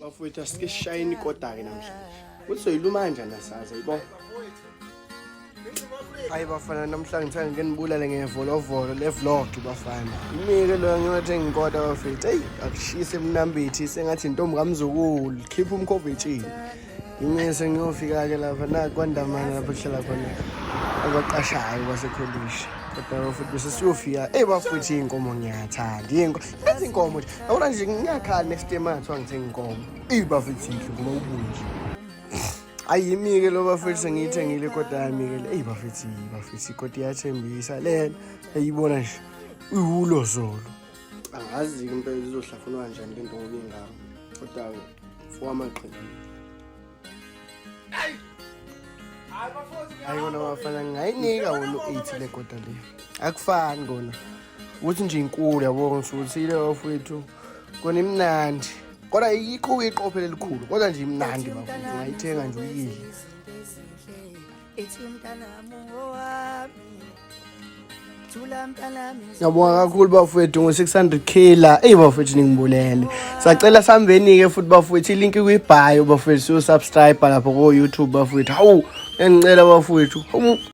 bafowethu asike sishayini kodwa-ke namhlanje uthi soyiluma kanjani asazi yibona. Hayi bafana, namhlanje ngithanda ngenibulale ngevolovolo le-vlog bafana. Imike lo ngiyothi ngikoda bafethu. Hey, akushise emnambithi sengathi intombi kamzukulu khipha umkhovitshini. Imise ngiyofika-ke lapha na kwaNdamane lapho kuhlala khona abaqashayo basekholishi. Kodwa futhi bese siyofika bafethu iy'nkomo ngiyathanda lezi nkomo nje yabona nje ngiyakhala next time ngathiwa ngithenga inkomo bafethu inhle ngoba ubunje. Hayi imike lo bafethu sengiyithengile kodwa yamikele bafethu kodwa iyathembisa lena eyibona nje uhulo zolo. Angazi into izohlafunwa kanjani lento ngoba ingaka kodwa for amaqhinga. Hayi kona bafana ngayinika wona u8 le kodwa le akufani kona ukuthi nje inkulu yabo ngisuthile bafethu kona imnandi kodwa ikho iqophelo elikhulu kodwa nje imnandi bafethu ngayithenga nje uyidle. Ngiyabonga kakhulu bafethu ngo600k la bafethu ningibulele. Sacela sambeni-ke futhi bafethu ilink kwi-bio bafethu subscribe lapho ko YouTube bafethu. Hawu ngicela bafethu.